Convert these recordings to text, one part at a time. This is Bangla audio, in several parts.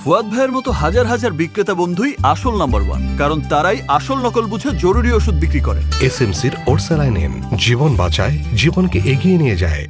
ফুয়াদ ভাইয়ের মতো হাজার হাজার বিক্রেতা বন্ধুই আসল নাম্বার ওয়ান, কারণ তারাই আসল নকল বুঝে জরুরি ওষুধ বিক্রি করে। এসএমসির ওরসালাইন জীবন বাঁচায়, জীবনকে এগিয়ে নিয়ে যায়।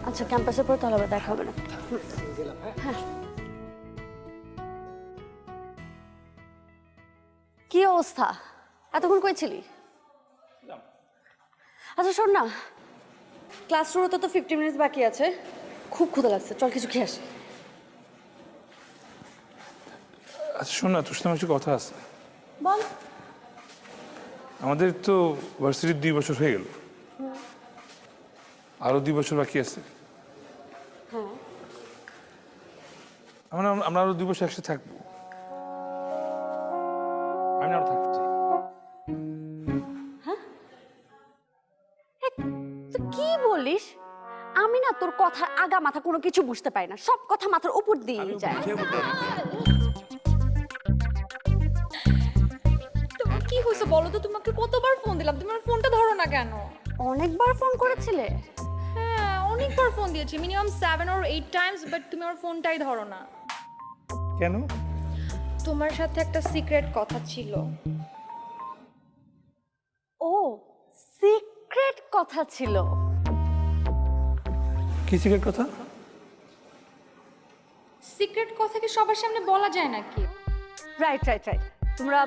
আচ্ছা, ক্যাম্পাসের পর তাহলে আবার দেখা হবে না। হ্যাঁ, কি অবস্থা? এতক্ষণ কই ছিলি? আচ্ছা শোন না, ক্লাস শুরু হতে তো 50 মিনিট বাকি আছে, খুব ক্ষুধা লাগছে, চল কিছু খেয়ে আসি। আচ্ছা শোন না, তোর সাথে আমার কিছু কথা আছে। বল। আমাদের তো ভার্সিটির 2 বছর হয়ে গেল, আরো 2 বছর বাকি আছে। হ্যাঁ, আমরা আরো 2 বছর একসাথে থাকবো। আমি আরো থাকতে চাই। তুই কি বলিস? আমি না তোর কথা আগা মাথা কোনো কিছু বুঝতে পারি না, সব কথা মাথার উপর দিয়ে যায়। তোমার কি হয়েছে বলো তো? তোমাকে কতবার ফোন দিলাম, তুমি আমার ফোনটা ধরো না কেন? অনেকবার ফোন করেছিলে? হ্যাঁ, অনেকবার ফোন দিয়েছি, মিনিমাম 7 or 8 টাইমস, বাট তুমি আমার ফোনটাই ধরো না। কেন? তোমার সাথে একটা সিক্রেট কথা ছিল। ও, সিক্রেট কথা ছিল? কি সিক্রেট কথা? সিক্রেট কথা কি সবার সামনে বলা যায় নাকি? রাইট রাইট রাইট, তোমরা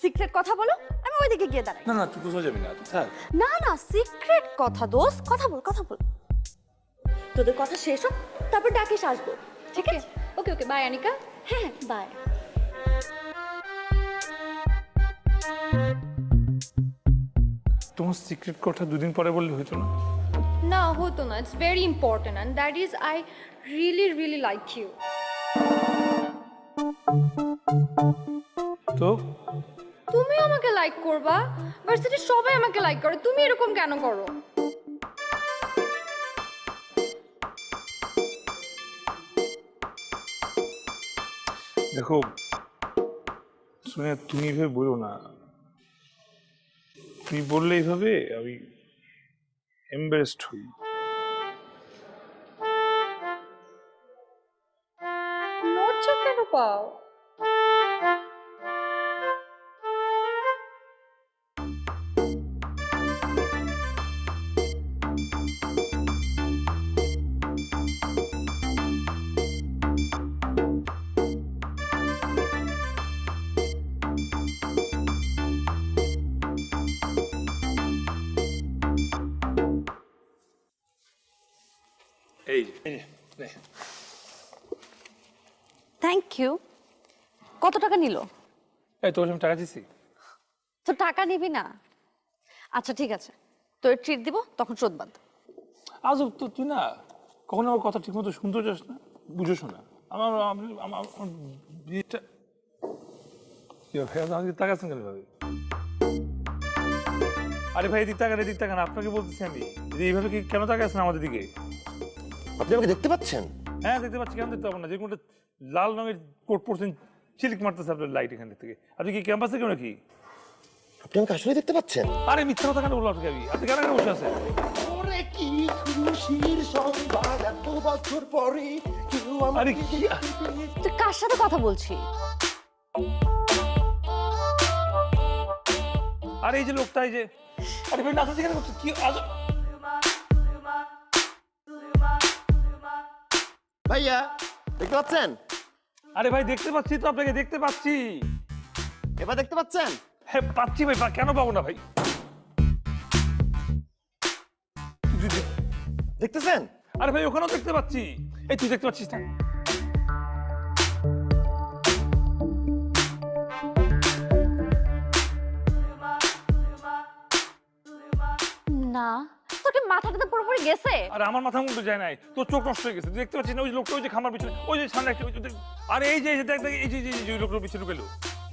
সিক্রেট কথা বলো, আমি ওইদিকে গিয়ে দাঁড়াই। না না, তুই কোথাও যাবি না, তুই থাক। না না, সিক্রেট কথা দোস্ত, কথা বল কথা বল। তোদের কথা শেষ হোক, তারপর ডাকিস আসবো, ঠিক ওকে আছে? ওকে ওকে, বাই আনিকা। হ্যাঁ, বাই। তোমার সিক্রেট কথা 2 দিন পরে বললে হতো না? না, হতো না। It's very important and that is I really like you. তো তুমি আমাকে লাইক করবা? ভার্সিটির সবাই আমাকে লাইক করে, তুমি এরকম কেন করো? দেখো শুনে, তুমি এভাবে বলো না। তুমি বললে এইভাবে আমি এম্বারেসড হই। লজ্জা কেন পাও? এই নে। Thank you. কত টাকা নিল? এই তোর আমি টাকা দিছি? তো টাকা নিবি না? আচ্ছা ঠিক আছে, তোর ট্রিট দিব, তখন শোধ বাদ। আজ তো তুই না কখনো আমার কথা ঠিক মতো শুনতে চাস না, বুঝোস না। আমার আমার বিয়েটা তাকাচ্ছেন কেন ভাবে? আরে ভাই এদিক তাকান, এদিক তাকান, আপনাকে বলতেছি আমি। এইভাবে কি কেন তাকাচ্ছেন আমাদের দিকে? আপনি আমাকে দেখতে পাচ্ছেন? হ্যাঁ দেখতে পাচ্ছি, কেন দেখতে পাবো না? যে কোনটা লাল রঙের কোট পরছেন, চিলিক মারতেছে আপনার লাইট এখান থেকে। আপনি কি ক্যাম্পাসে কেউ নাকি? আপনি আমাকে আসলে দেখতে পাচ্ছেন? আরে মিথ্যা কথা কেন বললাম আপনাকে? আপনি কেন এখানে বসে আছেন? ওরে কি খুশির সংবাদ, এত বছর পরে কেউ আরে আমাকে কি তুই কার সাথে কথা বলছি? আরে এই যে লোকটা, এই যে, আরে ভাই নাচাচ্ছি কেন করছে? কি আজ ভাইয়া দেখতে পাচ্ছেন? আরে ভাই দেখতে পাচ্ছি তো, আপনাকে দেখতে পাচ্ছি। এবার দেখতে পাচ্ছেন? হ্যাঁ পাচ্ছি ভাই, কেন পাবো না ভাই? দেখতেছেন? আরে ভাই ওখানেও দেখতে পাচ্ছি। এই তুই দেখতে পাচ্ছিস না? না, তোর কি মাথাটাতে পুরোপুরি গেছে? আরে আমার মাথা মুন্ডু যায় নাই, তোর চোখ নষ্ট হয়ে গেছে। তুই দেখতে পাচ্ছিস না ওই যে লোকটা, ওই যে খামার পিছনে, ওই যে সামনে একটা, আরে এই যে দেখ দেখ, এই যে ওই লোকটার পিছনে গেল।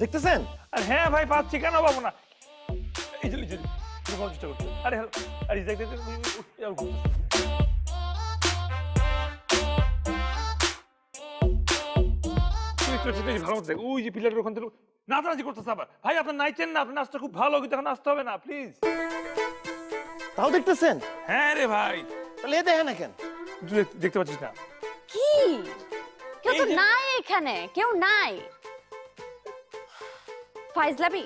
দেখতেছেন? আর হ্যাঁ ভাই পাচ্ছি, কেন পাবো না? এই যে লুকানোর চেষ্টা করছে। আরে হ্যালো, আরে দেখ দেখ, আর ঘুরতেছে। তুই দেখতে পাচ্ছিস না? এই যে ভালো মতো দেখ, ওই যে পিলারের ওখান থেকে নাচানাচি করতেছে আবার। ভাই আপনার নাচছেন না, আপনার নাচটা খুব ভালো, কিন্তু এখন নাচতে হবে না প্লিজ। তাও দেখতেছেন? হ্যাঁ রে ভাই, তাহলে এ দেখেন না কেন? তুই দেখতে পাচ্ছিস না? কি? কেউ তো এই যে- নাই এখানে, কেউ নাই। ফাইজলামি।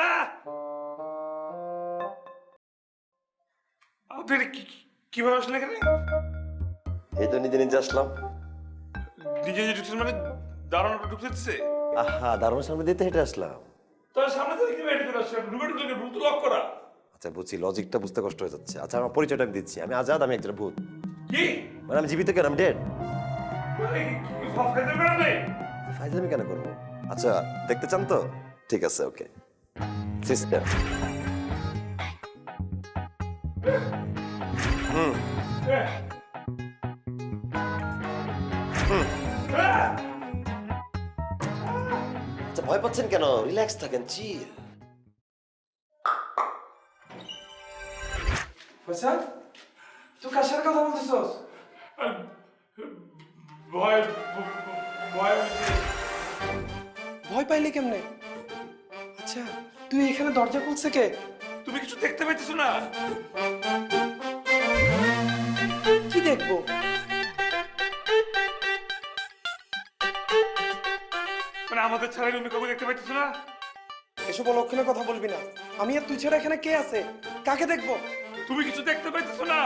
আহ! আপনি কিভাবে আসলেন এখানে? এই তো নিজে নিজে আসলাম। নিজে নিজে ঢুকছেন মানে? দাঁড়ানো ঢুকতে দিচ্ছে? আহা, দারুণ সামনে দিতে হেঁটে আসলাম। তার সামনে থেকে কিভাবে এডিট করে আসছেন? ঢুকে ঢুকলে রুম তো লক করা। আচ্ছা বুঝছি, লজিকটা বুঝতে কষ্ট হয়ে যাচ্ছে। আচ্ছা আমার পরিচয়টা আমি দিচ্ছি। আমি আজাদ, আমি একজন ভূত। কি? মানে আমি জীবিত কেন, আমি ডেড। মানে কি ফাফ খেতে বেরোবে? ফাইজলামি কেন করবো? আচ্ছা দেখতে চান তো? ঠিক আছে, ওকে। সিস্টার। আচ্ছা ভয় পাচ্ছেন কেন? রিল্যাক্স থাকেন, চিল। ফয়সাল, তুই কার সাথে কথা বলতেছস? ভয় ভয় হচ্ছে। ভয় পাইলি কেমনে? আচ্ছা, তুই এখানে দরজা খুলছে কে? তুমি কিছু দেখতে পাইতেছো না? কি দেখবো? মানে আমাদের ছাড়া রুমে কাউকে দেখতে পাইতেছো না? এসব অলক্ষণে কথা বলবি না। আমি আর তুই ছাড়া এখানে কে আছে? কাকে দেখবো? তুমি কিছু দেখতে পাইতেছো না?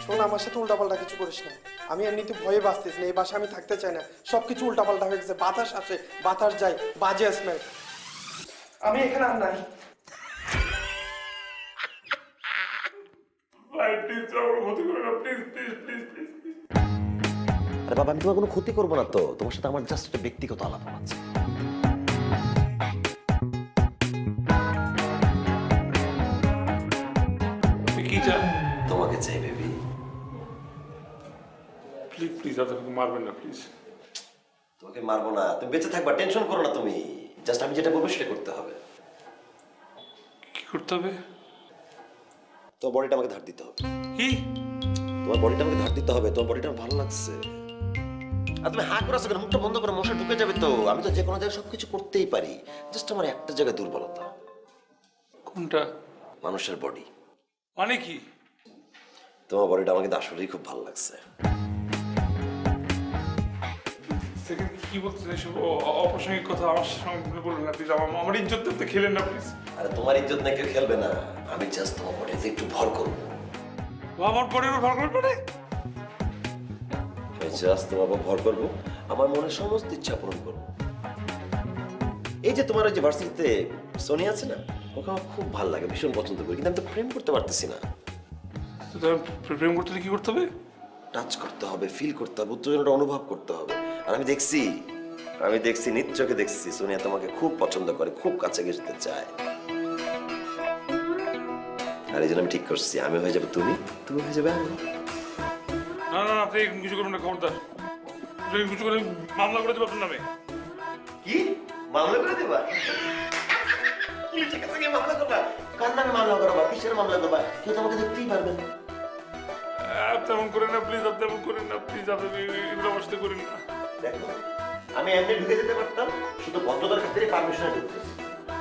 শোন, আমার সাথে উল্টাপাল্টা কিছু করিস না। আমি এমনিতে ভয়ে বাঁচতেছি না। এই বাসা আমি থাকতে চাই না। সবকিছু উল্টাপাল্টা হয়ে গেছে। বাতাস আসে, বাতাস যায়, বাজে স্মেল। আমি এখানে আর নাই। ভাই প্লিজ আমার ক্ষতি করো না, প্লিজ প্লিজ প্লিজ প্লিজ। আরে বাবা, আমি তোমার কোনো ক্ষতি করবো না তো। তোমার সাথে আমার জাস্ট একটা ব্যক্তিগত আলাপ আছে। কি চান? তোমাকে চাই বেবি। প্লিজ প্লিজ আপনাকে মারবেন না প্লিজ। তোমাকে মারবো না, তুমি বেঁচে থাকবা, টেনশন করো না তুমি। জাস্ট আমি যেটা বলবো সেটা করতে হবে। কি করতে হবে? তোমার বডিটা আমাকে ধার দিতে হবে। কি? তোমার বডিটা আমাকে ধার দিতে হবে। তোমার বডিটা আমার ভালো লাগছে। আর তুমি হা করে আছো কেন? মুখটা বন্ধ করো, মশা ঢুকে যাবে তো। আমি তো যে কোনো জায়গায় সবকিছু করতেই পারি। জাস্ট আমার একটা জায়গায় দুর্বলতা, কোনটা? মানুষের বডি। মানে কি? তোমার বডিটা আমাকে আসলেই খুব ভালো লাগছে। সেকেন্ড কি বলতেছেন এসব অপ্রাসঙ্গিক কথা? আমার সঙ্গে বলবেন না প্লিজ। আমার ইজ্জত তো খেলেন না প্লিজ। আরে তোমার ইজ্জত না কেউ খেলবে না। আমি জাস্ট তোমার বডিতে একটু ভর করবো। আমার পরের ভাগ করে আমি জাস্ট তোমার উপর ভর করবো। আমার মনের সমস্ত ইচ্ছা পূরণ করবো। এই যে তোমার ওই যে ভার্সিটিতে সোনি আছে না, ওকে আমার খুব ভালো লাগে, ভীষণ পছন্দ করি। কিন্তু আমি তো প্রেম করতে পারতেছি না। প্রেম করতে হলে কি করতে হবে? টাচ করতে হবে, ফিল করতে হবে, উত্তেজনাটা অনুভব করতে হবে। আর আমি দেখছি নিজ চোখে দেখছি সোনিয়া তোমাকে খুব পছন্দ করে, খুব কাছে যেতে চায়। আর এই জন্য আমি ঠিক করছি আমি হয়ে যাবে তুমি, তুমি হয়ে যাবে আমি। না না আপনি কিছু করবেন না, খবরদার। আপনি কিছু করে মামলা করে দেবো আপনার নামে। কি মামলা করে দেবা? পুলিশের কাছে গিয়ে মামলা করবা? কার নামে মামলা করবা? কিসের মামলা করবা? কেউ তো আমাকে দেখতেই পারবে না। তেমন করেন না প্লিজ, আপনি তেমন করেন না প্লিজ, আপনি এগুলো আমার সাথে করেন না। দেখো আমি এমনি ঢুকে যেতে পারতাম, শুধু ভদ্রতার ক্ষেত্রে পারমিশনে ঢুকতেছি।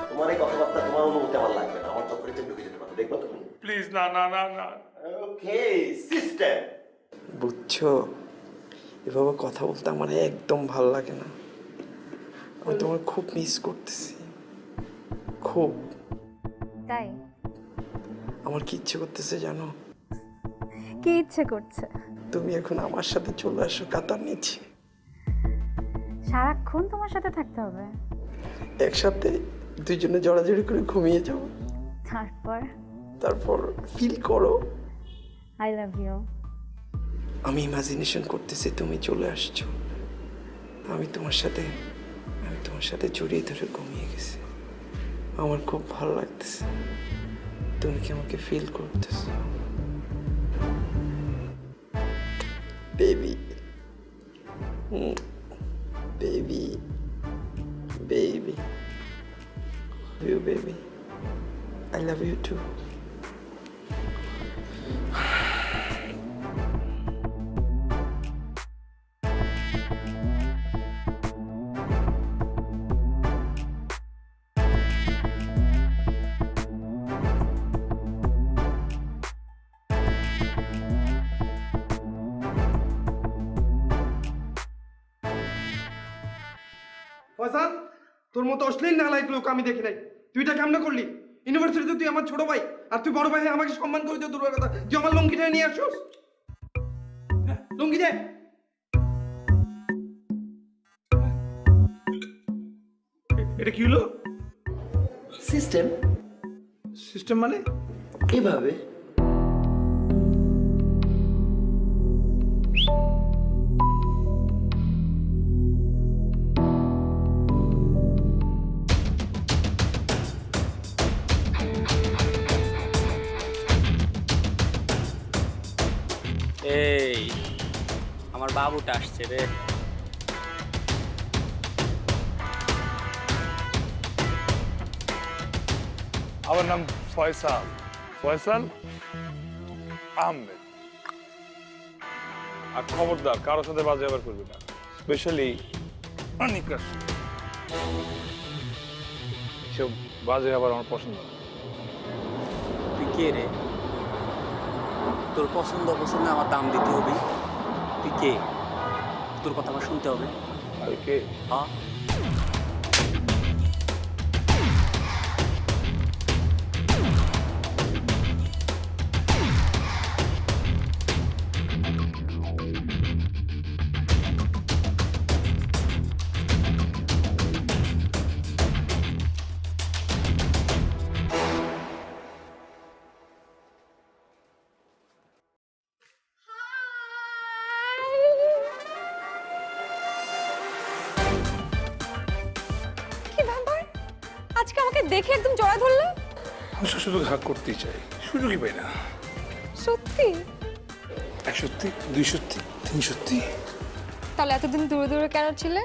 তোমার এই কথাবার্তা তোমার অনুমতি আমার লাগবে না, আমার চক্করে ঢুকে যেতে পারতো, দেখবো তুমি। প্লিজ না না না না। ওকে সিস্টেম। বুঝছো, এভাবে কথা বলতে আমার একদম ভালো লাগে না। আমি তোমার খুব মিস করতেছি, খুব। তাই আমার কি ইচ্ছে করতেছে জানো? কি ইচ্ছে করছে? তুমি এখন আমার সাথে চলে আসো কাতার নিচে, সারাক্ষণ তোমার সাথে থাকতে হবে। একসাথে দুইজনে জড়াজড়ি করে ঘুমিয়ে যাও, তারপর ফিল করো। I love you. আমি ইমাজিনেশন করতেছি তুমি চলে আসছো, আমি তোমার সাথে জড়িয়ে ধরে ঘুমিয়ে গেছি। আমার খুব ভালো লাগতেছে, তুমি কি আমাকে ফিল করতেছো? Baby, baby, baby, you baby, I love you too. Faisal, তোর মতো অশ্লীল নালায়ক লোক আমি দেখি নাই। তুই এটা কেমনে করলি? ইউনিভার্সিটিতে তুই আমার ছোট ভাই, আর তুই বড় ভাই হয়ে আমাকে সম্মান করে দিও। দূরের কথা, তুই আমার লুঙ্গিটা নিয়ে আসোস। লুঙ্গি দে। এটা কি হলো? সিস্টেম সিস্টেম মানে? এভাবে এই আমার বাবুটা আসছে রে। আমার নাম ফয়সাল, ফয়সাল আহমেদ। আর খবরদার কারোর সাথে বাজে ব্যবহার করবি না, স্পেশালি অনিকার। সব বাজে ব্যবহার আমার পছন্দ না। তুই কে রে? তোর পছন্দ অপছন্দে আমার দাম দিতে হবে। তুই কে? তোর কথা আমার শুনতে হবে। আর কে? হ্যাঁ, কি ব্যাপার, আজকে আমাকে দেখে একদম জড়া ধরলে? আমি শুধু হাক করতেই চাই, সুযোগই পাই না। সত্যি? এক সত্যি, দুই সত্যি, তিন সত্যি। তাহলে এতদিন দূরে দূরে কেন ছিলে?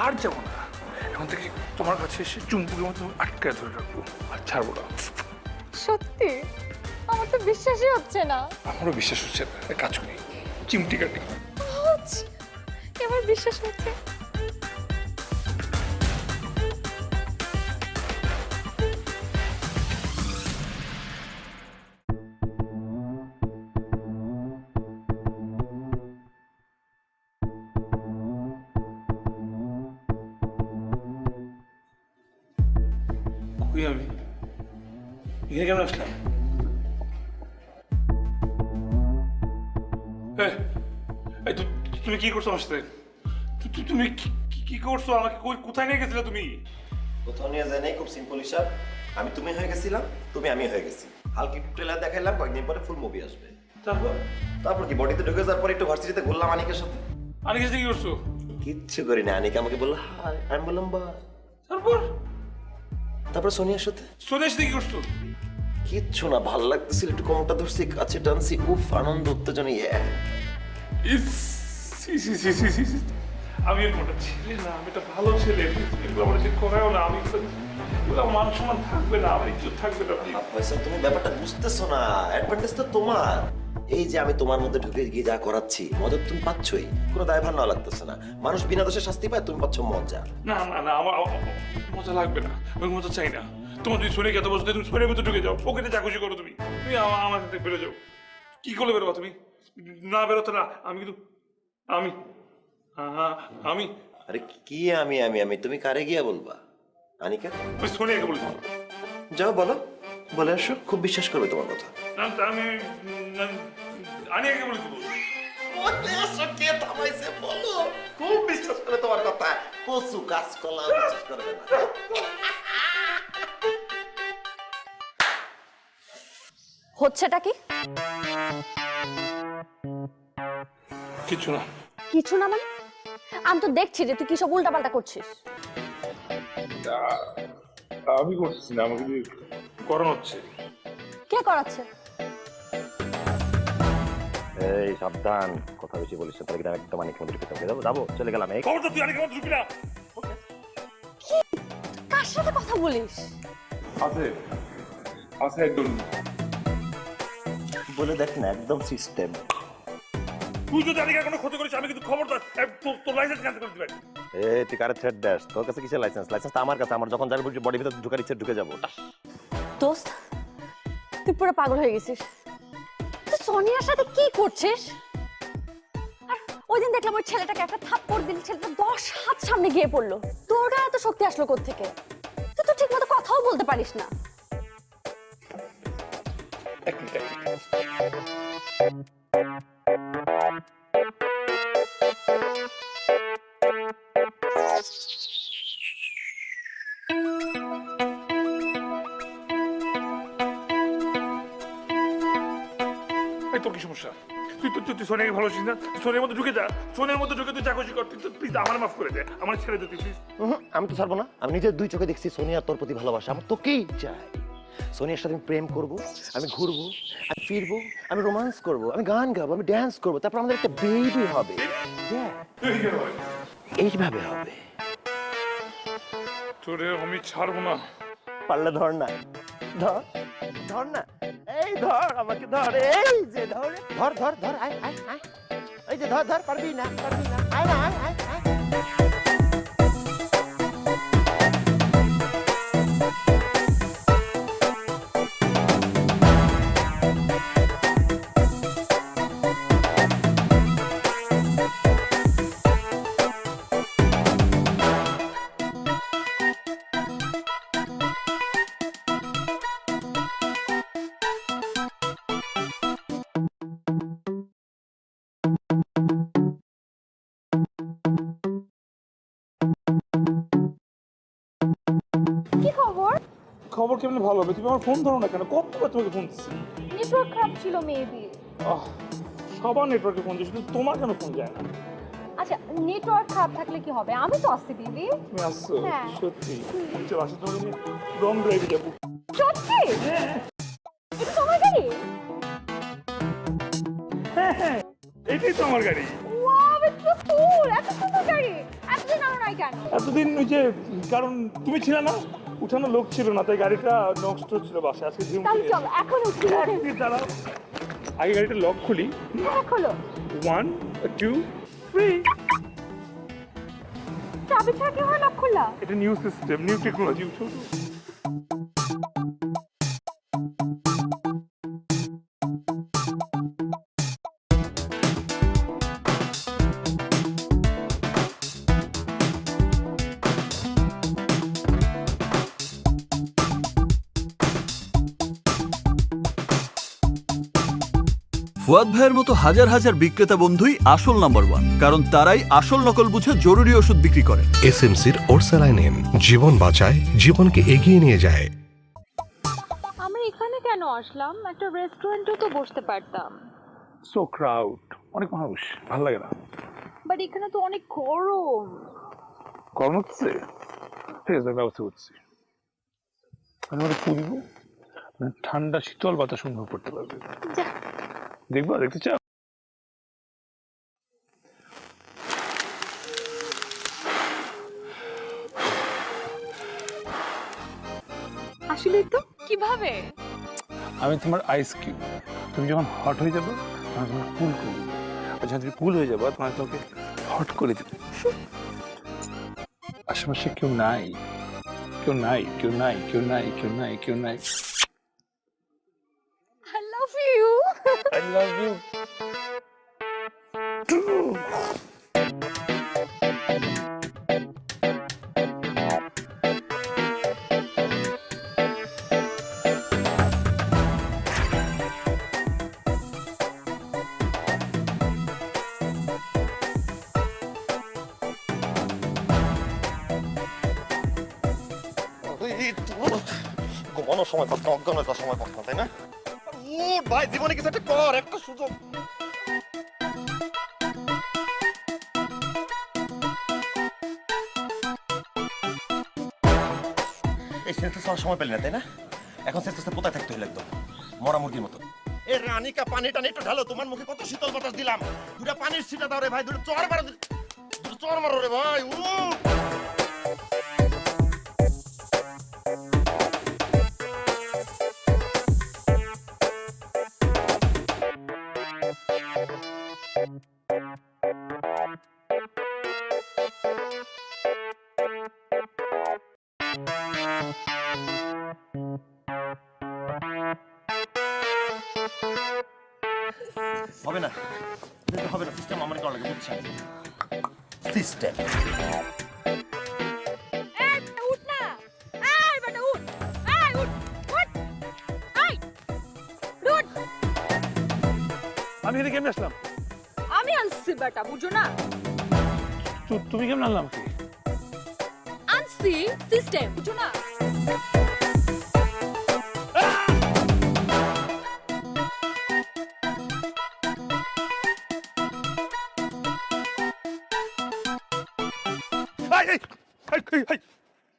আর যাবো না, এখন থেকে তোমার কাছে এসে চুম্পুকের মতো আটকায় ধরে রাখবো, আর ছাড়বো না। সত্যি? আমার তো বিশ্বাসই হচ্ছে না। আমারও বিশ্বাস হচ্ছে না। এক কাজ করি, চিমটি কাটি। এবার বিশ্বাস হচ্ছে। কই আমি? এখানে কেমন আসলাম? এই তুমি কি করছো আমার সাথে? তুমি কি করছো? আমাকে কোথায় নিয়ে গেছিলে তুমি? কোথাও নিয়ে যায় নাই, খুব সিম্পল হিসাব। আমি তুমি হয়ে গেছিলাম, তুমি আমি হয়ে গেছি। হালকা একটু ট্রেলার দেখাইলাম, কয়েকদিন পরে ফুল মুভি আসবে। তারপর কি বডিতে ঢুকে যাওয়ার পরে একটু ভার্সিটিতে ঘুরলাম আনিকের সাথে। আনিকের সাথে কি করছো? কিচ্ছু করি না, আনিকা আমাকে বললো হাই, আমি বললাম বা। তারপর তারপর সোনিয়ার সাথে। সোনিয়ার সাথে কি করছো? কিচ্ছু না, ভাল লাগতেছিল, একটু কোমরটা ধরছি, কাছে টানছি, উফ আনন্দ উত্তেজনা ইস, সি, সি, সি, সি, সি, সি। আমি এরকম একটা ছেলে না, আমি একটা ভালো ছেলে, এগুলো আমার যে করাও না, আমি এগুলো আমার মান সম্মান থাকবে না, আমার ইজ্জত থাকবে না। পয়সা, তুমি ব্যাপারটা বুঝতেছো না, অ্যাডভান্টেজ তো তোমার। এই যে আমি তোমার মধ্যে ঢুকে গিয়ে যা করাচ্ছি, মজা তুমি পাচ্ছই, কোনো দায়ভার নেওয়া লাগতেছে না। মানুষ বিনা দোষে শাস্তি পায়, তুমি পাচ্ছ মজা। না না না, আমার মজা লাগবে না, আমি মজা চাই না। তোমার যদি শরীর এত বসে তুমি শরীরের মধ্যে ঢুকে যাও, পকেটে যা খুশি করো তুমি, তুমি আমার সাথে বেরো যাও। কি করলে বেরোবা তুমি? না বেরোতে না, আমি কিন্তু আমি আমি আরে কি আমি তুমি কারে গিয়া বলবা? আনিকা, সোনিয়াকে বলি। যাও বলো, বলে আসো, খুব বিশ্বাস করবে তোমার কথা। না আমি আনিয়াকে বলে দেবো। বলে আসো, কে থামাইছে বলো, খুব বিশ্বাস করে তোমার কথা। কচু কাজ কলা বিশ্বাস করবে না। হচ্ছেটা কি? কিছু না। কিছু না মানে? আমি তো দেখছি যে তুই কি সব উল্টাপাল্টা করছিস। আমি করছি না, আমাকে দিয়ে করানো হচ্ছে। কে করাচ্ছে? এই সাবধান, কথা বেশি বলিস না, তাহলে একদম অনেক মন্দির পেতে যাবো। যাবো, চলে গেলাম। এই খবর তো তুই আনিকে ঢুকবি না। কার সাথে কথা বলিস? আছে আছে একদম। বলে দেখ না, একদম সিস্টেম। তুই যদি আনিকার কোনো ক্ষতি করিস, আমি কিন্তু খবরদার তোর লাইসেন্স ক্যান্সেল করে দিবে। তুই কারে থ্রেড দেস? তোর কাছে কিসের লাইসেন্স? লাইসেন্স তো আমার কাছে। আমার যখন যাবে বডি ভিতরে ঢুকার ইচ্ছে ঢুকে যাবো। দোস্ত, তুই পুরো পাগল হয়ে গেছিস। তুই সোনিয়ার সাথে কি করছিস? আর ওই দিন দেখলাম ওই ছেলেটাকে একটা থাপ্পড় দিল, ছেলেটা 10 হাত সামনে গিয়ে পড়লো। তোর এত শক্তি আসলো কোত্থেকে? তুই তো ঠিক মতো কথাও বলতে পারিস না। এই তোর কি সমস্যা? তুই সোনিয়াকে ভালোবাসিস না? সোনিয়ার মধ্যে ঢুকে যা, সোনিয়ার মধ্যে ঢুকে তুই যা খুশি কর। তুই প্লিজ আমার মাফ করে দে, আমার ছেড়ে দে তুই প্লিজ। আমি তো ছাড়বো না। আমি নিজের দুই চোখে দেখছি সোনিয়া তোর প্রতি ভালোবাসা। আমার তোকেই চাই। সোনিয়ার সাথে আমি প্রেম করব, আমি ঘুরবো, আমি ফিরবো, আমি রোমান্স করব, আমি গান গাবো, আমি ড্যান্স করবো, তারপর আমাদের একটা বেবি হবে। এইভাবে হবে। তোরে আমি ছাড়বো না। পারলে ধর না, ধর ধর না, এই ধর, আমাকে ধর, এই যে ধর, ধর ধর ধর, আয় আয় আয়, এই যে ধর ধর, পারবি না, পারবি না, আয় না, আয় আয় আয়। কি খবর? খবর কেমন ভালো হবে? তুমি আমার ফোন ধরো না কেন? কতবার তোমাকে ফোন দিচ্ছি। নেটওয়ার্ক খারাপ ছিল মেবি। সবার নেটওয়ার্কে ফোন দিচ্ছি, কিন্তু তোমার কেন ফোন যায় না? আচ্ছা, নেটওয়ার্ক খারাপ থাকলে কি হবে? আমি তো আসছি দিদি। তুমি আসছো? হ্যাঁ। সত্যি? চল আসো, তোমাকে নিয়ে লং ড্রাইভে যাবো। সত্যি? এটা তোমার গাড়ি? এটাই তো আমার গাড়ি। ওয়াও, ইটস সো কুল। এত সুন্দর গাড়ি। এতদিন আনো নাই কেন? এতদিন ওই যে, কারণ তুমি ছিলে না, উঠানো লোক ছিল না, তাই গাড়িটা নষ্ট ছিল বাসায়। আজকে ঝিম তাহলে চল এখন উঠি। দাঁড়াও, আগে গাড়িটা লক খুলি। হ্যাঁ, খোলো। 1 2 3। চাবি ছাড়া কি হয় লক খোলা? এটা new system, new technology. Fuad ভাইয়ের মতো হাজার হাজার বিক্রেতা বন্ধুই আসল নাম্বার 1, কারণ তারাই আসল নকল বুঝে জরুরি ওষুধ বিক্রি করে। এসএমসির ওরসালাইন জীবন বাঁচায়, জীবনকে এগিয়ে নিয়ে যায়। আমরা এখানে কেন আসলাম? একটা রেস্টুরেন্টেও তো বসতে পারতাম। সো ক্রাউড, অনেক মানুষ, ভালো লাগে না। বাট এখানে তো অনেক গরম। গরম হচ্ছে? ঠিক আছে, ব্যবস্থা করছি। আমি ওটা খুলবো, ঠান্ডা শীতল বাতাস অনুভব করতে পারবে। দেখবো, দেখতে চাও? আসলে তো কিভাবে? আমি তোমার আইস কিউব, তুমি যখন হট হয়ে যাবে আমি তোমার কুল করবো, আর যখন তুমি কুল হয়ে যাবে তোমার তোমাকে হট করে দেবে। আশেপাশে কেউ নাই, কেউ নাই, কেউ নাই, কেউ নাই, কেউ নাই, কেউ নাই। I love you. I love you. ঘুমানোর সময় কথা, অজ্ঞানতার সময় কথা, তাই না? ভাই জীবনে কিছু একটা কর, একটা সুযোগ। এই সেন্সেস হওয়ার সময় পেলি না, তাই না? এখন সেন্সেসে পোতায় থাকতে হইলে একদম মরা মুরগির মতো। এ রানিকা পানি টানি একটু ঢালো, তোমার মুখে কত শীতল বাতাস দিলাম। দুটা পানির ছিটা দাও রে ভাই, দুটো চর মারো, দুটো চর মারো রে ভাই। হবে না, হবে না, সিস্টেম আমার করা লাগে, বুঝছেন? সিস্টেম উঠ না, এই বেটা উঠ, এই উঠ, উঠ, এই উঠ। আমি এখানে কেমনে আসলাম? আমি আনছি বেটা, বুঝো না? তুমি কেমন আনলাম? কি আনছি সিস্টেম, বুঝো না?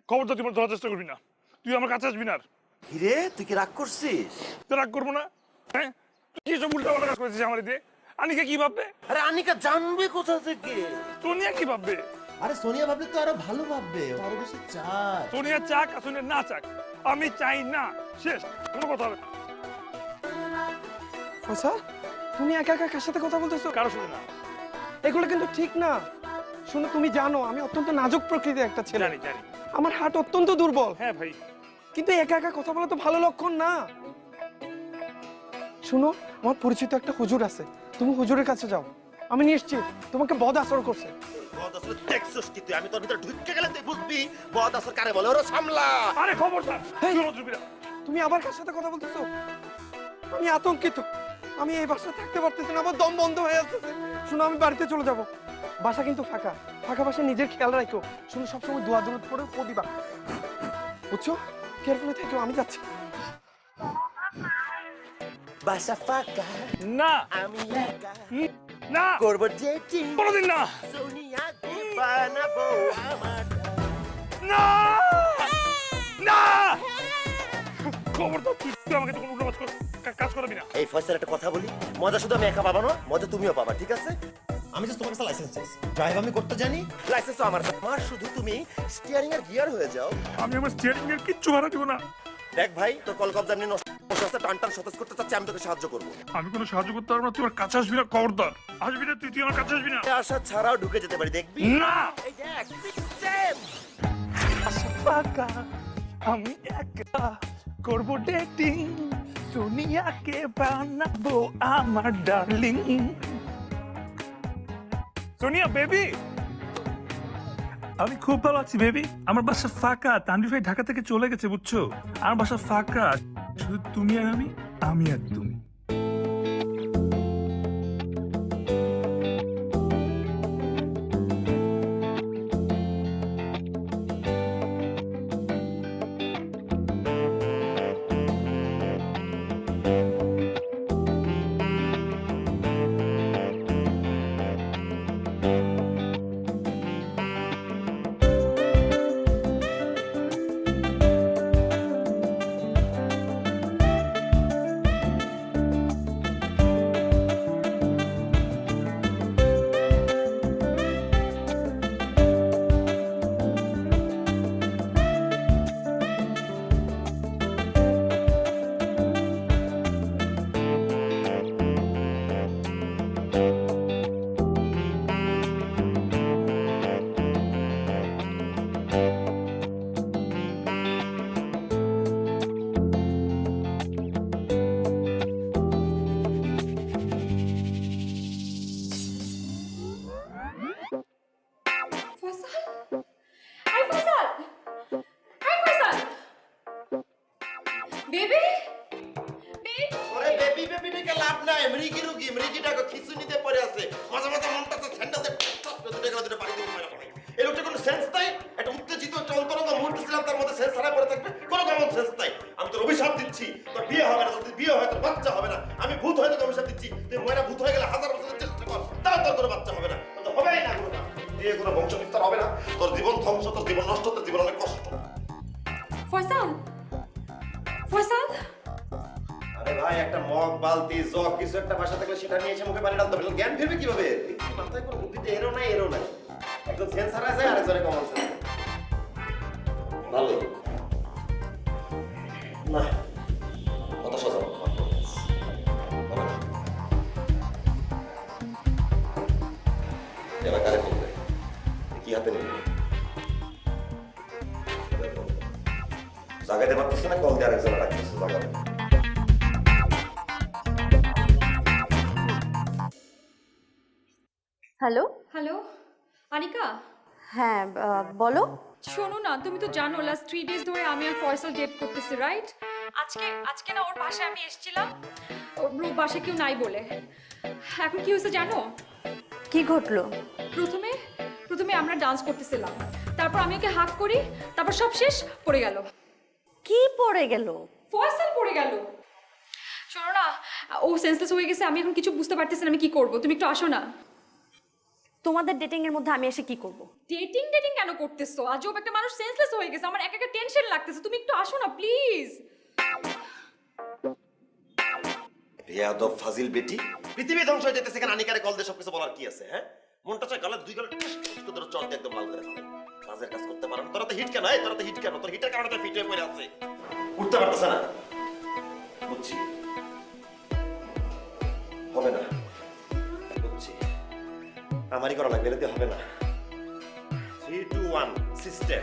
খবরটা তুই ধরার চেষ্টা করবি না, তুই আমার কাছে আসবি না। হিরে, তুই কি রাগ করছিস? তুই রাগ করবো না? হ্যাঁ, তুই কি সব উল্টা কাজ করেছিস আমার দিয়ে? আনিকা কি ভাববে? আরে আনিকা জানবে কোথা থেকে? সোনিয়া কি ভাববে? আরে সোনিয়া ভাবলে তো আরো ভালো ভাববে, ও আরো বেশি চায়। সোনিয়া চাক আর সোনিয়া না চাক, আমি চাই না, শেষ, কোনো কথা হবে না। ফয়সাল, তুমি একা একা কার সাথে কথা বলতেছো? কারো শুনে না। এগুলো কিন্তু ঠিক না। শোনো, তুমি জানো আমি অত্যন্ত নাজুক প্রকৃতির একটা ছেলে। জানি জানি। আমার হার্ট অত্যন্ত দুর্বল। হ্যাঁ ভাই। কিন্তু একা একা কথা বলা তো ভালো লক্ষণ না। শুনো, আমার পরিচিত একটা হুজুর আছে, তুমি হুজুরের কাছে যাও। আমি নিশ্চিত তোমাকে বদ আসর করছে। বদ আসর দেখছস কি তুই? আমি তোর ভিতরে ঢুকে গেলে তুই বুঝবি বদ আসর কারে বলে। ওরে সামলা। আরে খবরদার, তুমি আবার কার সাথে কথা বলতেছো? আমি আতঙ্কিত, আমি এই বাসায় থাকতে পারতেছি না, আমার দম বন্ধ হয়ে আসতেছে। শুনো, আমি বাড়িতে চলে যাব। বাসা কিন্তু ফাঁকা, ফাঁকা বাসায় নিজের খেয়াল রাখো। শুনো, সবসময় দোয়া দরুদ পড়ে ফু দিবা, বুঝছো? কেয়ারফুলি থেকো, আমি যাচ্ছি। বাসা ফাঁকা, না আমি একা, না করব ডেটিং, কোনোদিন না, সোনিয়াকে বানাবো আমার। না না, খবরদার, তুই আমাকে তখন উল্টো কাজ করবি না। এই ফয়সাল, একটা কথা বলি, মজা শুধু আমি একা পাবো না, মজা তুমিও পাবা, ঠিক আছে? আমি জাস্ট তোমার কাছে লাইসেন্স চাইছি, ড্রাইভ আমি করতে জানি, লাইসেন্সও আমার। আমার শুধু তুমি স্টিয়ারিং এর গিয়ার হয়ে যাও। আমি আমার স্টিয়ারিং এর কিচ্ছু ভাড়া দিব না। দেখ ভাই, তোর কল কবজা এমনি নষ্ট, টান টান সতেজ করতে চাচ্ছি, আমি তোকে সাহায্য করবো। আমি কোনো সাহায্য করতে পারবো না, তুই আমার কাছে আসবি না, খবরদার আসবি না, তুই আমার কাছে আসবি না। আশা ছাড়াও ঢুকে যেতে পারি, দেখবি? না, এই দেখ, সিস্টেম। ফাঁকা, আমি একা করব ডেটিং, সোনিয়াকে বানাবো আমার ডার্লিং। সোনিয়া বেবি, আমি খুব ভালো আছি বেবি। আমার বাসা ফাঁকা, তানভীর ভাই ঢাকা থেকে চলে গেছে, বুঝছো? আমার বাসা ফাঁকা, শুধু তুমি আর আমি আর তুমি। বেবি ওরে বেবি বেবি ডেকে লাভ নাই, মৃগী রুগী, মৃগীটাকে খিচুনিতে পড়ে আছে, মাঝে মাঝে মনটা তো স্যান্ডেল দিয়ে টপ করে দুটো বাড়ি দিয়ে মারা পড়ে। এই লোকটা কোনো সেন্স নাই, একটা উত্তেজিত একটা অন্তরঙ্গ মুহূর্ত ছিলাম, তার মধ্যে সেন্স হারায় পড়ে থাকবে, কোনো কমন সেন্স নাই। আমি তোর অভিশাপ দিচ্ছি, তোর বিয়ে হবে না, যদি বিয়ে হয় তোর বাচ্চা হবে না। আমি ভূত হয়ে তোকে অভিশাপ দিচ্ছি, তুই ময়না ভূত হয়ে গেলে 1000 বছরের চেষ্টা কর, তাও তোর কোনো বাচ্চা হবে না, তো হবেই না কোনো দিয়ে কোনো বংশ বিস্তার হবে না, তোর জীবন ধ্বংস, তোর জীবন নষ্ট, তোর জীবন অনেক কষ্ট। ফয়সাল ফয়সাল আরে ভাই, একটা মগ বালতি জগ কিছু একটা বাসা থাকলে সেটা নিয়ে এসে মুখে পানি ঢালতে হবে, জ্ঞান ফিরবে কিভাবে? মাথায় কোনো বুদ্ধিতে এরও নাই। একজন সেন্স হারায় যায়, আরেকজনে কমন সেন্স। ভালো না, কত সোজা এলাকারে ফোন দেয়, কি হাতে নিবি? জাগাইতে পারতেছে না, কল দিয়ে আরেকজনে রাখতেছে জাগাবে। হ্যালো, হ্যালো আনিকা, হ্যাঁ বলো। শোনো না, তুমি তো জানো লাস্ট 3 ডেজ ধরে আমি আর ফয়সাল ডেট করতেছি, রাইট? আজকে না ওর বাসায় আমি এসেছিলাম, ওর বাসায় কেউ নাই বলে। এখন কি হয়েছে জানো? কি ঘটলো? প্রথমে আমরা ডান্স করতেছিলাম, তারপর আমি ওকে হাক করি, তারপর সব শেষ, পড়ে গেল। কি পড়ে গেল? ফয়সাল পড়ে গেল। শোনো না, ও সেন্সলেস হয়ে গেছে, আমি এখন কিছু বুঝতে পারতেছি না আমি কি করব, তুমি একটু আসো না। তোমাদের ডেটিং এর মধ্যে আমি এসে কি করব? ডেটিং কেন করতেছো? আজব একটা মানুষ সেন্সলেস হয়ে গেছে, আমার একা টেনশন লাগতেছে, তুমি একটু আসো না প্লিজ। বেয়াদব ফাজিল বেটি, পৃথিবী ধ্বংস হয়ে যেতেছে, কেন আনিকারে কল দিয়ে সবকিছু বলার কি আছে? হ্যাঁ, মনটা চায় গলা দুই গলা তোর চল দিয়ে একদম লাল করে ফেলে। কাজের কাজ করতে পারো না, তোরা তো হিট কেন? তোরা তো হিট কেন? তোর হিটের কারণে তো ফিট হয়ে পড়ে আছে, উঠতে পারতেছে না। বুঝছি, হবে না, বুঝছি, আমারই করা লাগবে, এতে হবে না। 3, 2, 1 সিস্টেম।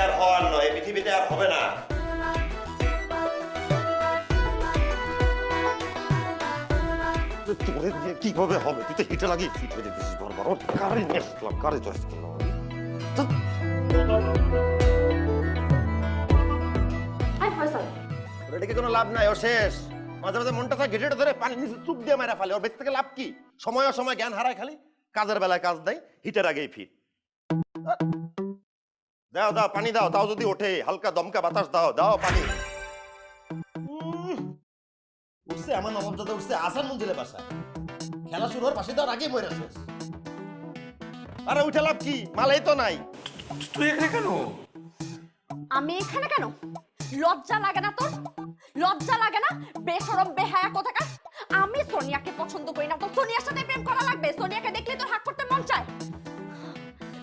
আর হওয়ার নয়, এই পৃথিবীতে আর হবে না। কিভাবে হবে? তুই তো হিটে লাগিয়ে ফিট হয়ে যেতেছিস বারবার। কারে নিয়ে আসলাম, কারে চয়েস করলাম? হাই ফয়সাল, এটাকে কোনো লাভ নাই, ও শেষ। মাঝে মাঝে মনটা চায় গেটে ধরে পানি নিচে চুপ দিয়ে মেরা ফেলে, ওর বেঁচে থেকে লাভ কি? সময় জ্ঞান হারায়, খালি কাজের বেলায় কাজ দেয়, হিটের আগেই ফিট। দাও পানি দাও, তাও যদি ওঠে, হালকা দমকা বাতাস দাও পানি। উঠছে আমার নবাবজাদা, উঠছে আসান মঞ্জিলে বাসা, খেলা শুরু হওয়ার পাশে দেওয়ার আগেই মরে শেষ। আরে উঠে লাভ কি? মালাই তো নাই। তুই এখানে কেন? আমি এখানে কেন? লজ্জা লাগে না তোর? লজ্জা লাগে না? বেশরম বেহায়া কোথাকার। আমি সোনিয়াকে পছন্দ করি না, তো সোনিয়ার সাথে প্রেম করা লাগবে? সোনিয়াকে দেখলে তোর হাত করতে মন চায়,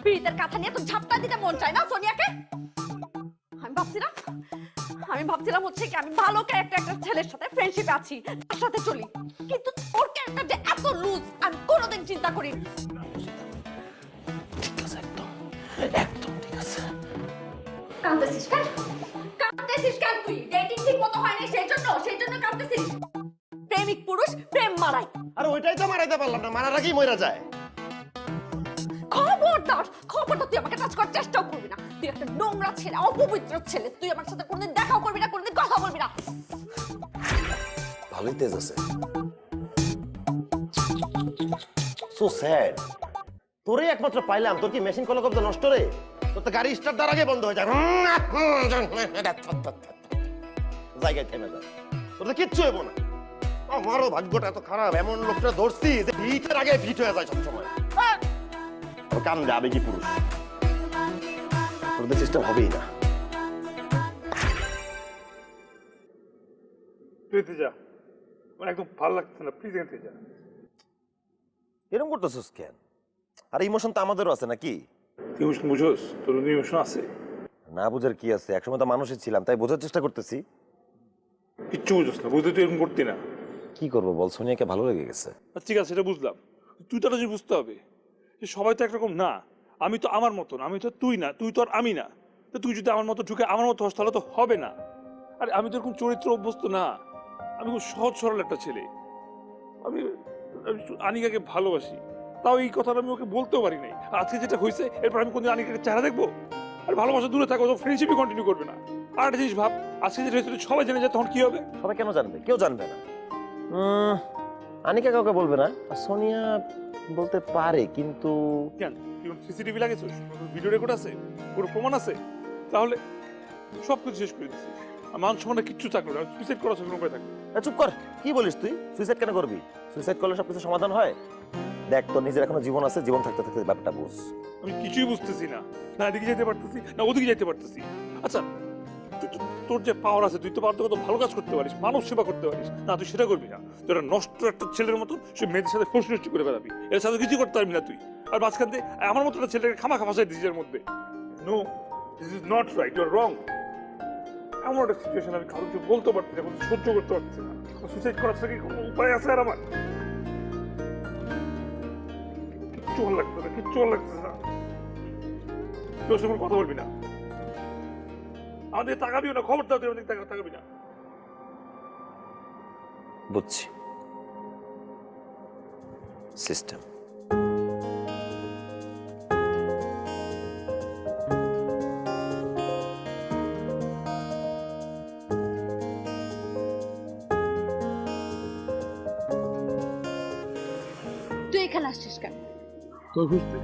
পীড়িতের কাঁথা নিয়ে তো ঝাপটা দিতে মন চায় না সোনিয়াকে? আমি ভাবছিলাম হচ্ছে কি, আমি ভালো ক্যারেক্টার একটা ছেলের সাথে ফ্রেন্ডশিপে আছি, তার সাথে চলি, কিন্তু ওর ক্যারেক্টার যে এত লুজ আমি কোনোদিন চিন্তা করি। ঠিক আছে, একদম ঠিক আছে। কাঁদতেছিস কেন? কাঁদতেছিস কেন তুই? ডেটিং ঠিক মতো হয়নি সেই জন্য কাঁদতেছিস? প্রেমিক পুরুষ প্রেম মারায়। আরে ওইটাই তো মারাইতে পারলাম না, মারার আগেই মরে যায়। খবরদার তুই আমাকে টাচ করার চেষ্টাও করবি না। তুই একটা নোংরা ছেলে, অপবিত্র ছেলে, তুই আমার সাথে কোনোদিন দেখাও করবি না, কোনোদিন কথা বলবি না। ভালোই তেজ আছে। So sad. তোরে একমাত্র পাইলাম, তোর কি মেশিন কলকব্দ নষ্ট রে? তোর তো গাড়ি স্টার্ট দেওয়ার আগে বন্ধ হয়ে যায়, জায়গায় থেমে যায়, তোর তো কিচ্ছু হইব না। আমারও ভাগ্যটা এত খারাপ, এমন লোকটা ধরছি যে ভিটের আগে ভিট হয়ে যায় সবসময়। কান্দে আবেগী পুরুষ, তোদের সিস্টেম হবেই না। তুই যা, আমার একদম ভালো লাগছে না, প্লিজ এখান থেকে যা। এরকম করতেছিস কেন? আর ইমোশন তো আমাদেরও আছে নাকি? তুই ইমোশন বুঝোস? তোর ইমোশন আছে? না বুঝার কি আছে, একসময় তো মানুষই ছিলাম, তাই বোঝার চেষ্টা করতেছি। কিচ্ছু বুঝোস না, বুঝতে তুই এরকম করতি না। কি করবো বল, সোনিয়াকে ভালো লেগে গেছে। ঠিক আছে, সেটা বুঝলাম, তুই তো বুঝতে বুঝতে হবে যে সবাই তো একরকম না। আমি তো আমার মতন, আমি তো তুই না, তুই তো আর আমি না। তো তো তুই যদি আমার মতো ঢুকে আমার মতো হস তাহলে তো হবে না। আরে আমি তো এরকম চরিত্র অভ্যস্ত না, আমি খুব সহজ সরল একটা ছেলে। আমি আমি আনিকাকে ভালোবাসি, তাও এই কথাটা আমি ওকে বলতেও পারি নাই। আর আজকে যেটা হয়েছে এরপর আমি কোনদিন আনিকাকে চেহারা দেখবো? আর ভালোবাসা দূরে থাকো, ফ্রেন্ডশিপই কন্টিনিউ করবে না। আর একটা জিনিস ভাব, আজকে যেটা হয়েছে সবাই জেনে যায় তখন কি হবে? সবাই কেন জানবে? কেউ জানবে না। আনিকা কাউকে বলবে না, আর সোনিয়া বলতে পারে, কিন্তু কেন সিসিটিভি লাগেছে, ভিডিও রেকর্ড আছে, পুরো প্রমাণ আছে, তাহলে সবকিছু শেষ করে দিচ্ছি। মান সম্মান কিচ্ছু থাকলো না, সুইসাইড করার কোনো উপায় থাকবে। চুপ কর। কি বলিস তুই? সুইসাইড কেন করবি? সুইসাইড করলে সবকিছু সমাধান হয়? দেখ, তোর নিজের এখনো জীবন আছে, জীবন থাকতে থাকতে ব্যাপারটা বুঝ। আমি কিছুই বুঝতেছি না, না এদিকে যেতে পারতেছি না ওদিকে যেতে পারতেছি। আচ্ছা তোর যে পাওয়ার আছে, তুই তো পারতো কত ভালো কাজ করতে পারিস, মানব সেবা করতে পারিস, না তুই সেটা করবি না। তুই একটা নষ্ট একটা ছেলের মতো সে মেয়েদের সাথে ফোর্স নষ্ট করে বেড়াবি, এর সাথে কিছু করতে পারবি না তুই। আর মাঝখান দিয়ে আমার মতো একটা ছেলেকে খামা ফাঁসাই দিস এর মধ্যে। No, this is not right, you are wrong. এমন একটা সিচুয়েশন আমি কারো কিছু বলতে পারছি না, সহ্য করতে পারছি না। সুইসাইড করার থেকে কোনো উপায় আছে আর আমার? কিচ্ছু ভালো লাগছে না, কিচ্ছু ভালো লাগছে না। তোর সঙ্গে কথা বলবি না, আমাদের তাকাবিও না, খবর দাও, তুই আমাদের তাকাবি না। বুঝছি। সিস্টেম। তুই এখানে আসছিস কেন? তোর খুঁজতে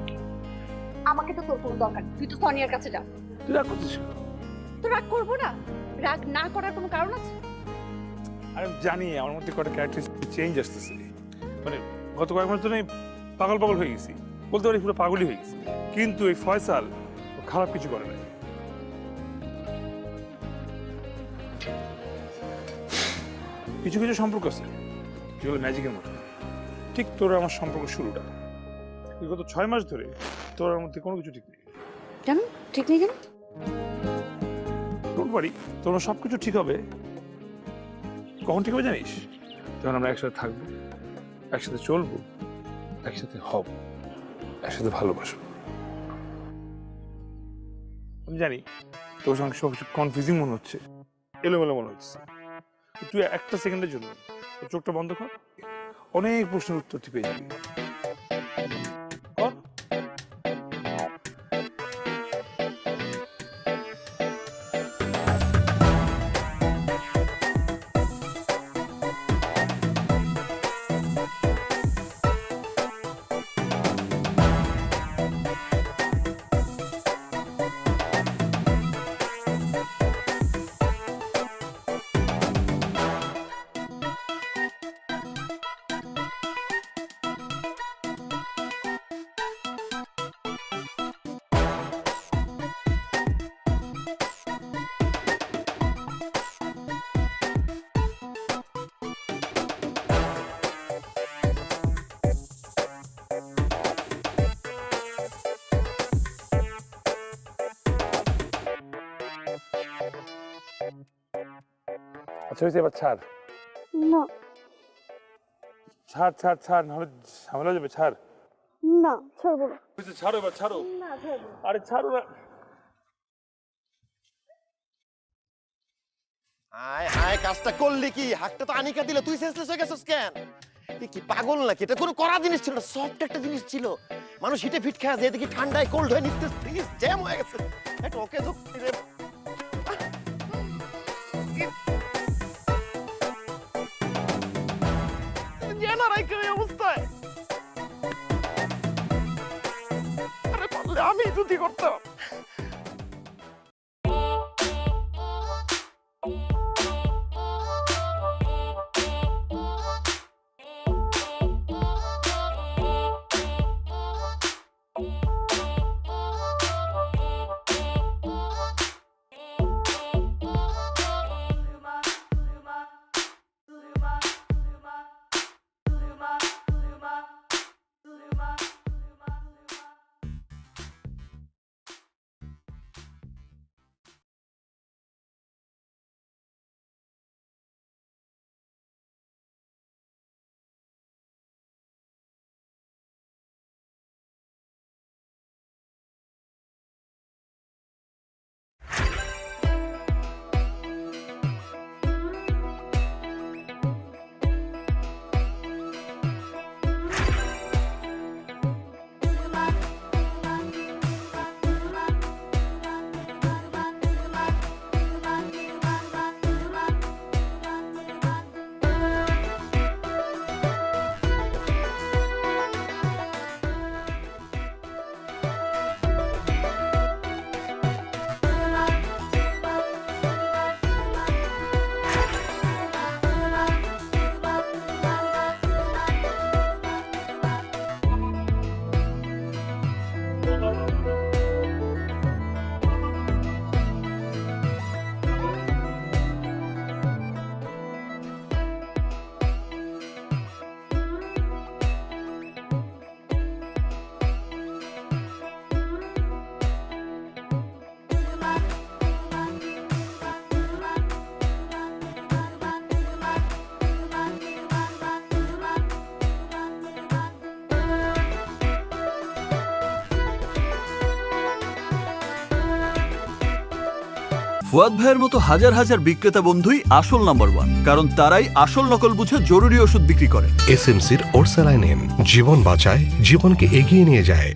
আমাকে তো তোর কোনো দরকার নেই, তুই তো সোনিয়ার কাছে যা। তুই রাগ করছিস কেন? তো রাগ করবো না? রাগ না করার কোনো কারণ আছে? আমি জানি আমার মধ্যে কটা ক্যারেক্টারিস্টিক চেঞ্জ আসতেছে, মানে গত কয়েক মাস ধরে আমি পাগল পাগল হয়ে গেছি, বলতে পারি পুরো পাগলই হয়ে গেছি। কিন্তু এই ফয়সাল খারাপ কিছু করে নাই। কিছু কিছু সম্পর্ক আছে যেগুলো ম্যাজিকের মতো, ঠিক তোর আমার সম্পর্ক শুরুটা। গত 6 মাস ধরে তোর আমার মধ্যে কোনো কিছু ঠিক নেই। কেন ঠিক নেই? কেন? ডোন্ট ওয়ারি, তোমার সবকিছু ঠিক হবে। কখন ঠিক হবে জানিস? যখন আমরা একসাথে থাকবো, একসাথে চলবো, একসাথে হব, একসাথে ভালোবাসবো। আমি জানি তোর সঙ্গে সবকিছু কনফিউজিং মনে হচ্ছে, এলোমেলো মনে হচ্ছে। তুই একটা সেকেন্ডের জন্য তোর চোখটা বন্ধ কর, অনেক প্রশ্নের উত্তর তুই পেয়ে যাবি। কর। আচ্ছা হয়েছে, এবার ছাড়। না ছাড় ছাড় ছাড়, নাহলে ঝামেলা হয়ে যাবে। ছাড়। না, ছাড়বো না। হয়েছে, ছাড়ো এবার, ছাড়ো। না, ছাড়বো না। আরে ছাড়ো না। আয় আয়, কাজটা করলি কি? হাতটা তো আনিকা দিলে, তুই সেন্সলেস হয়ে গেছিস কেন? তুই কি পাগল নাকি? এটা কোনো করা জিনিস ছিল না, সফট একটা জিনিস ছিল। মানুষ হিটে ফিট খায়, যে দেখি ঠান্ডায় কোল্ড হয়ে নিচ্ছে, ফ্রিজ জ্যাম হয়ে গেছে। এটা ওকে যোগ রে। জেনারাই কি অবস্থায়? আরে পারলে আমি যদি করতাম। ফুয়াদ ভাইয়ের মতো হাজার হাজার বিক্রেতা বন্ধুই আসল নাম্বার ওয়ান, কারণ তারাই আসল নকল বুঝে জরুরি ওষুধ বিক্রি করে। এসএমসির ওরসালাইন এম জীবন বাঁচায়, জীবনকে এগিয়ে নিয়ে যায়।